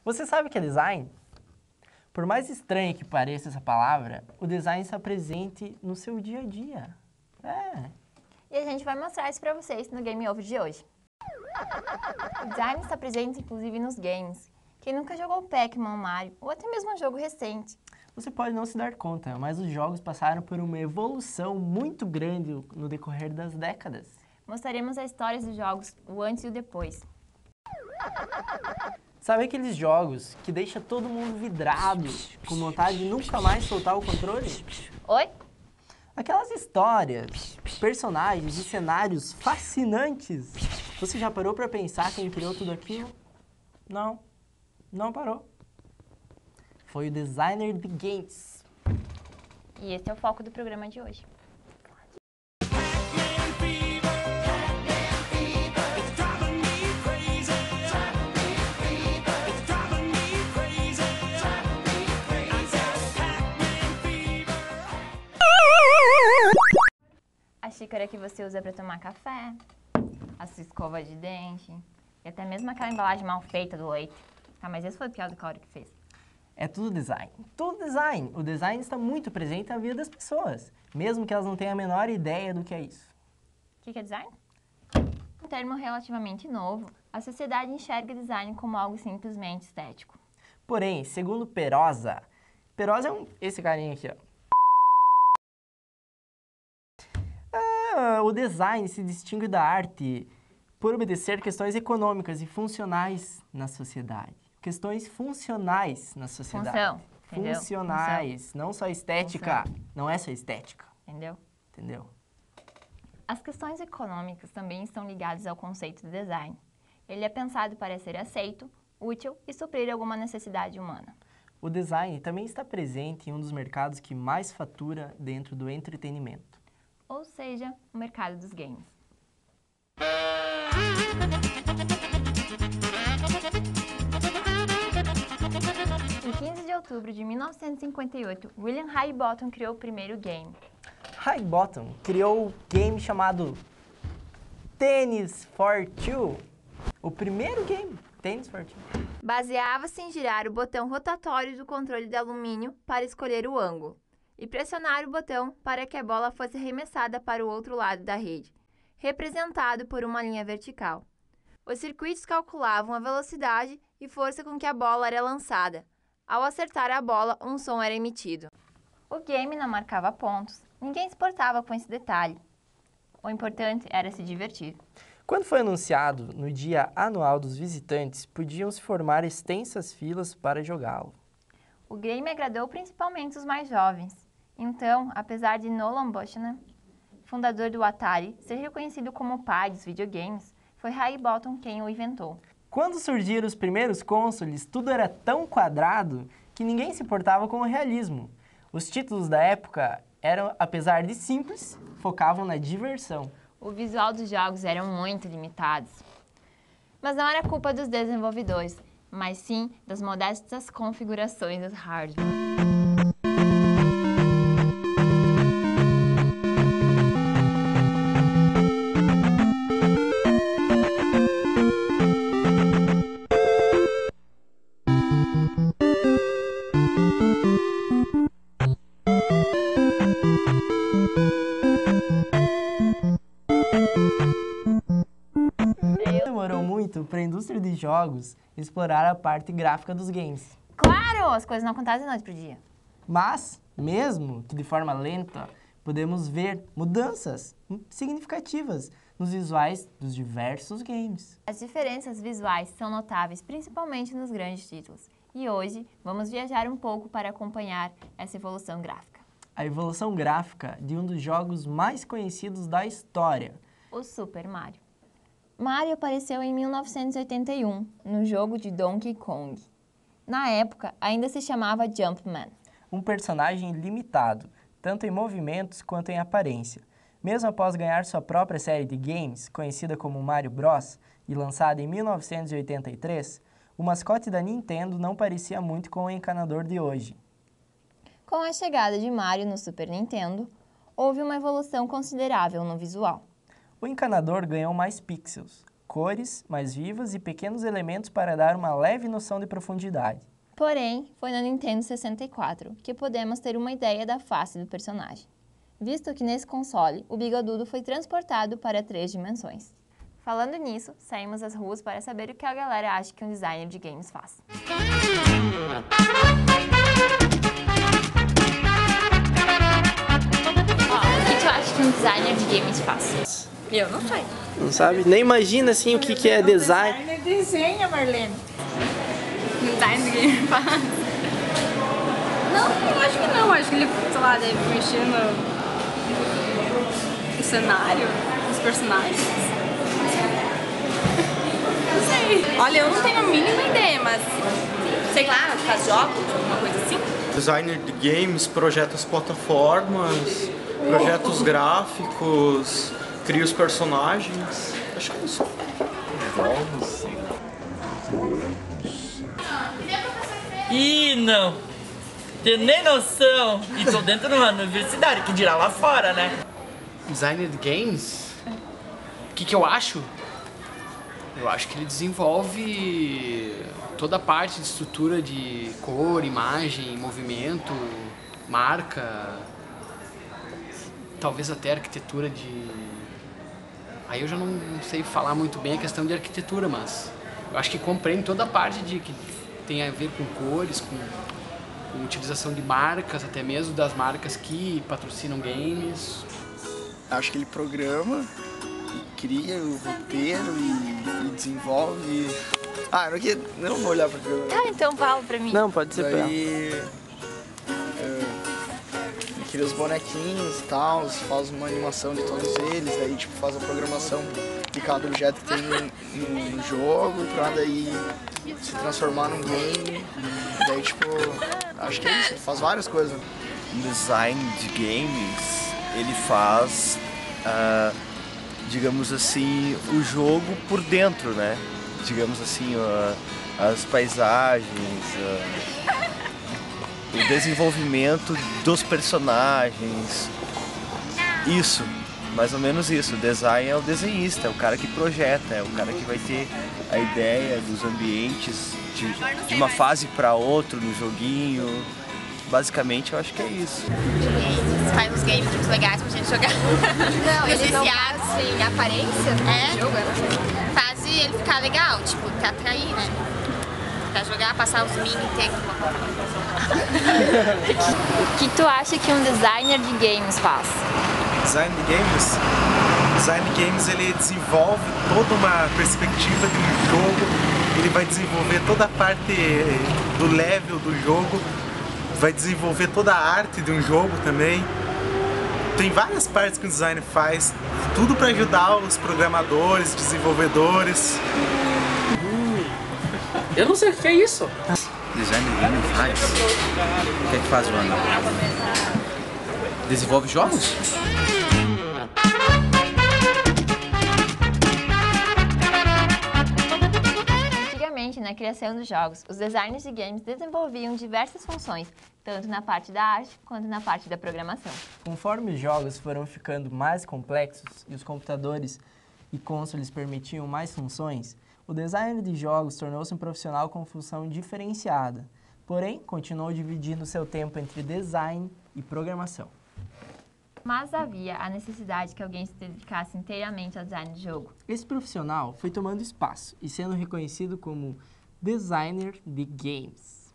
Você sabe o que é design? Por mais estranha que pareça essa palavra, o design está presente no seu dia a dia. E a gente vai mostrar isso pra vocês no Game Over de hoje. O design está presente inclusive nos games. Quem nunca jogou Pac-Man, Mario, ou até mesmo um jogo recente? Você pode não se dar conta, mas os jogos passaram por uma evolução muito grande no decorrer das décadas. Mostraremos as histórias dos jogos, o antes e o depois. Sabe aqueles jogos que deixa todo mundo vidrado, com vontade de nunca mais soltar o controle? Oi? Aquelas histórias, personagens e cenários fascinantes. Você já parou para pensar quem criou tudo aquilo? Não parou. Foi o designer de games. E esse é o foco do programa de hoje. A xícara que você usa para tomar café, a sua escova de dente e até mesmo aquela embalagem mal feita do leite. Ah, mas esse foi o pior do Claudio que fez. É tudo design. Tudo design. O design está muito presente na vida das pessoas, mesmo que elas não tenham a menor ideia do que é isso. O que é design? Um termo relativamente novo, a sociedade enxerga design como algo simplesmente estético. Porém, segundo Perosa é esse carinha aqui, ó. O design se distingue da arte por obedecer questões econômicas e funcionais na sociedade. Questões funcionais na sociedade. Função, entendeu? Funcionais, Função. não só estética. Função. Não é só estética. Entendeu? As questões econômicas também estão ligadas ao conceito de design. Ele é pensado para ser aceito, útil e suprir alguma necessidade humana. O design também está presente em um dos mercados que mais fatura dentro do entretenimento. Ou seja, o mercado dos games. Em 15 de outubro de 1958, William Highbottom criou o primeiro game. Highbottom criou o game chamado Tennis for Two. O primeiro game, Tennis for Two. Baseava-se em girar o botão rotatório do controle de alumínio para escolher o ângulo e pressionar o botão para que a bola fosse arremessada para o outro lado da rede, representado por uma linha vertical. Os circuitos calculavam a velocidade e força com que a bola era lançada. Ao acertar a bola, um som era emitido. O game não marcava pontos, ninguém se importava com esse detalhe. O importante era se divertir. Quando foi anunciado no dia anual dos visitantes, podiam se formar extensas filas para jogá-lo. O game agradou principalmente os mais jovens. Então, apesar de Nolan Bushnell, fundador do Atari, ser reconhecido como o pai dos videogames, foi Highbottom quem o inventou. Quando surgiram os primeiros consoles, tudo era tão quadrado que ninguém se importava com o realismo. Os títulos da época eram, apesar de simples, focavam na diversão. O visual dos jogos eram muito limitados. Mas não era culpa dos desenvolvedores, mas sim das modestas configurações dos hardware. Demorou muito para a indústria de jogos explorar a parte gráfica dos games. Claro, as coisas não acontecem da noite pro dia. Mas, mesmo que de forma lenta, podemos ver mudanças significativas nos visuais dos diversos games. As diferenças visuais são notáveis, principalmente nos grandes títulos. E hoje, vamos viajar um pouco para acompanhar essa evolução gráfica. A evolução gráfica de um dos jogos mais conhecidos da história. O Super Mario. Mario apareceu em 1981, no jogo de Donkey Kong. Na época, ainda se chamava Jumpman. Um personagem limitado, tanto em movimentos quanto em aparência. Mesmo após ganhar sua própria série de games, conhecida como Mario Bros. E lançada em 1983, o mascote da Nintendo não parecia muito com o encanador de hoje. Com a chegada de Mario no Super Nintendo, houve uma evolução considerável no visual. O encanador ganhou mais pixels, cores mais vivas e pequenos elementos para dar uma leve noção de profundidade. Porém, foi na Nintendo 64 que podemos ter uma ideia da face do personagem, visto que nesse console o Bigodudo foi transportado para 3 dimensões. Falando nisso, saímos às ruas para saber o que a galera acha que um designer de games faz. O que tu acha que um designer de games faz? Eu não sei. Não sabe? Nem imagina assim o que é design. O designer desenha, Marlene. Design de game faz. Não, eu acho que não. Acho que ele, sei lá, deve mexer no cenário, nos personagens. Não sei. Olha, eu não tenho a mínima ideia, mas sei lá, faz jogos, alguma coisa assim. Designer de games projeta as plataformas, projeta os gráficos, cria os personagens. Acho que é isso. Ih, não! Tenho nem noção! E tô dentro de uma universidade, que dirá lá fora, né? Designer de games? O que eu acho? Eu acho que ele desenvolve toda a parte de estrutura de cor, imagem, movimento, marca, talvez até arquitetura de... Aí eu já não sei falar muito bem a questão de arquitetura, mas eu acho que compreende toda a parte de que tem a ver com cores, com utilização de marcas, até mesmo das marcas que patrocinam games. Acho que ele programa, e cria o roteiro e desenvolve. Ah, eu não vou olhar pra câmera. Ah, então fala pra mim. Não, pode ser pra ela. Daí cria os bonequinhos e tal, faz uma animação de todos eles, daí tipo faz a programação de cada objeto que tem no jogo pra daí se transformar num game. Daí tipo, acho que é isso, ele faz várias coisas. Um design de games, ele faz, digamos assim, o jogo por dentro, né? Digamos assim, as paisagens, o desenvolvimento dos personagens, isso, mais ou menos isso. O design é o desenhista, é o cara que projeta, é o cara que vai ter a ideia dos ambientes de uma fase para outra no joguinho. Basicamente, eu acho que é isso. Faz uns games muito legais pra gente jogar. Não, eles não fazem aparência do jogo, Faz ele ficar legal, tipo, te atrair, né? Pra jogar, passar os mini tempo. O que tu acha que um designer de games faz? Design de games? Design de games, ele desenvolve toda uma perspectiva de um jogo, ele vai desenvolver toda a parte do level do jogo, vai desenvolver toda a arte de um jogo também. Tem várias partes que o design faz, tudo para ajudar os programadores, desenvolvedores. Eu não sei o que é isso. Design de game faz? O que é que faz, Wanda? Desenvolve jogos? Antigamente, na criação dos jogos, os designers de games desenvolviam diversas funções, tanto na parte da arte quanto na parte da programação. Conforme os jogos foram ficando mais complexos e os computadores e consoles permitiam mais funções, o designer de jogos tornou-se um profissional com função diferenciada, porém continuou dividindo seu tempo entre design e programação. Mas havia a necessidade que alguém se dedicasse inteiramente ao design de jogo. Esse profissional foi tomando espaço e sendo reconhecido como designer de games.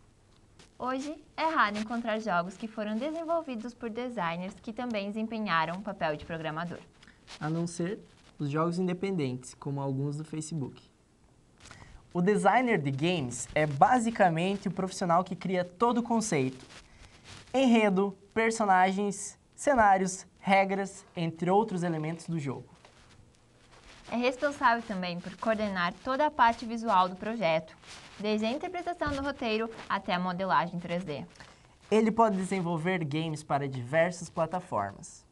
Hoje, é raro encontrar jogos que foram desenvolvidos por designers que também desempenharam o papel de programador. A não ser os jogos independentes, como alguns do Facebook. O designer de games é basicamente o profissional que cria todo o conceito, enredo, personagens, cenários, regras, entre outros elementos do jogo. É responsável também por coordenar toda a parte visual do projeto, desde a interpretação do roteiro até a modelagem 3D. Ele pode desenvolver games para diversas plataformas,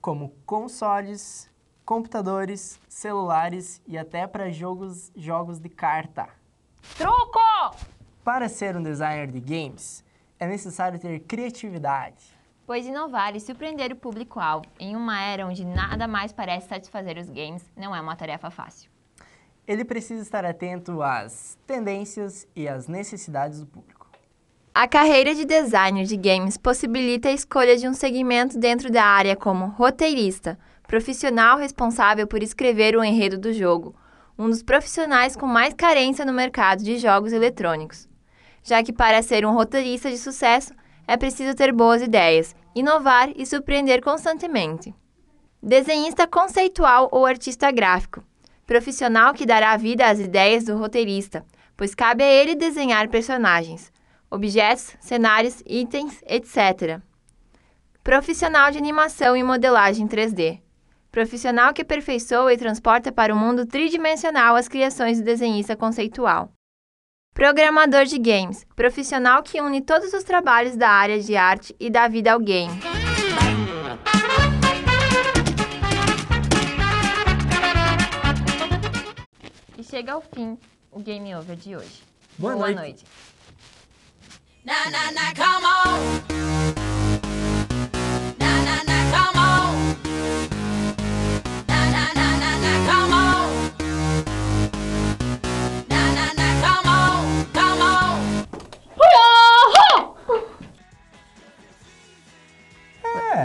como consoles, computadores, celulares e até para jogos de carta. Truco! Para ser um designer de games, é necessário ter criatividade. Pois inovar e surpreender o público-alvo em uma era onde nada mais parece satisfazer os games não é uma tarefa fácil. ele precisa estar atento às tendências e às necessidades do público. A carreira de designer de games possibilita a escolha de um segmento dentro da área como roteirista, profissional responsável por escrever o enredo do jogo, um dos profissionais com mais carência no mercado de jogos eletrônicos, já que para ser um roteirista de sucesso é preciso ter boas ideias, inovar e surpreender constantemente. Desenhista conceitual ou artista gráfico, profissional que dará vida às ideias do roteirista, pois cabe a ele desenhar personagens, objetos, cenários, itens, etc. Profissional de animação e modelagem 3D. Profissional que aperfeiçoa e transporta para o mundo tridimensional as criações do desenhista conceitual. Programador de games. Profissional que une todos os trabalhos da área de arte e dá vida ao game. E chega ao fim o Game Over de hoje. Boa noite. Na na na, come on. Na na na, come on. Na na na na na, come on. Na na na, come on, come on.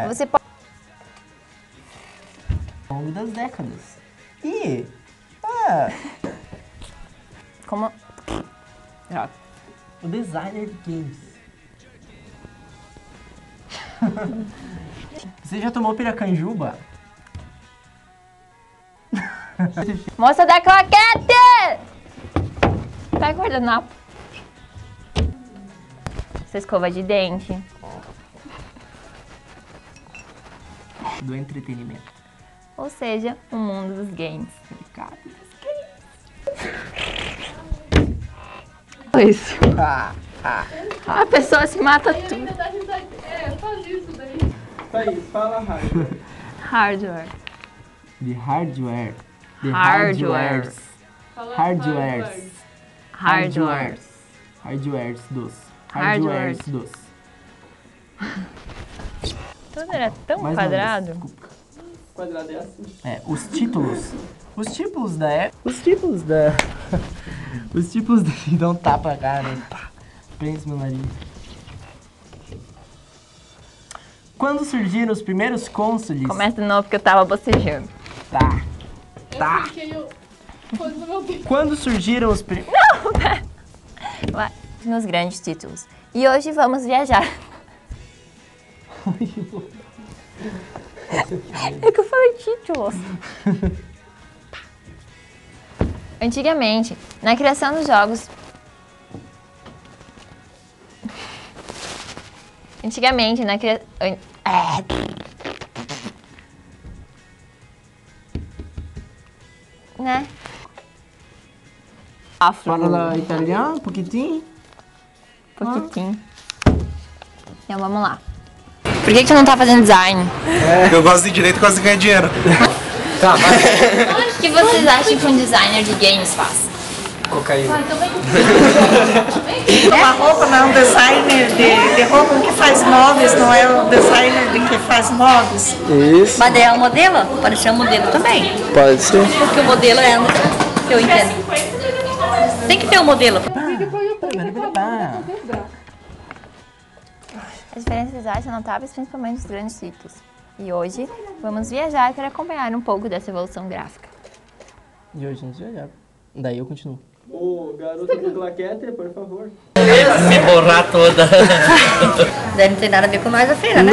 Você pode... Ao longo das décadas. E... Como... o designer de games. Você já tomou piracanjuba? Moça da claquete! Pega o guardanapo. Essa escova de dente. Do entretenimento. Ou seja, o mundo dos games. Isso. A pessoa se mata tudo. Faz isso daí. Fala hardware. Hardware. The hardware. The Hardwares. Hardwares. Hardware. Hardwares dos. Hardwares. dos. Tudo era tão Mais uma quadrado. vez, desculpa. Quadrado é assim. Os títulos. Os títulos da... Os títulos da... Os títulos da... Dá um tapa na cara, né? Pá, prende meu nariz. Quando surgiram os primeiros cônsules... Começa de novo porque eu tava bocejando. Tá. Quando surgiram os primeiros... Não, né? Vai. Nos grandes títulos. E hoje vamos viajar. É que eu falei títulos. Antigamente, na criação dos jogos... Antigamente, na criação... Né? Fala italiano, pouquinho? Pouquinho. Então vamos lá. Por que tu não tá fazendo design? Eu gosto de direito e gosto de ganhar dinheiro. Tá, O que vocês acham que um designer de games faz? Cocaína. Uma roupa não é um designer de roupa que faz móveis, não é o designer de que faz móveis. Isso. Mas daí é um modelo? Pode ser um modelo também. Pode ser. Porque o modelo é que eu entendo. Tem que ter um modelo. As diferenças visuais são notáveis principalmente nos grandes títulos. E hoje vamos viajar para acompanhar um pouco dessa evolução gráfica. E hoje a gente já. Daí eu continuo. Ô, garota do claquete, por favor. Me borrar toda. Daí não tem nada a ver com nós a feira, né?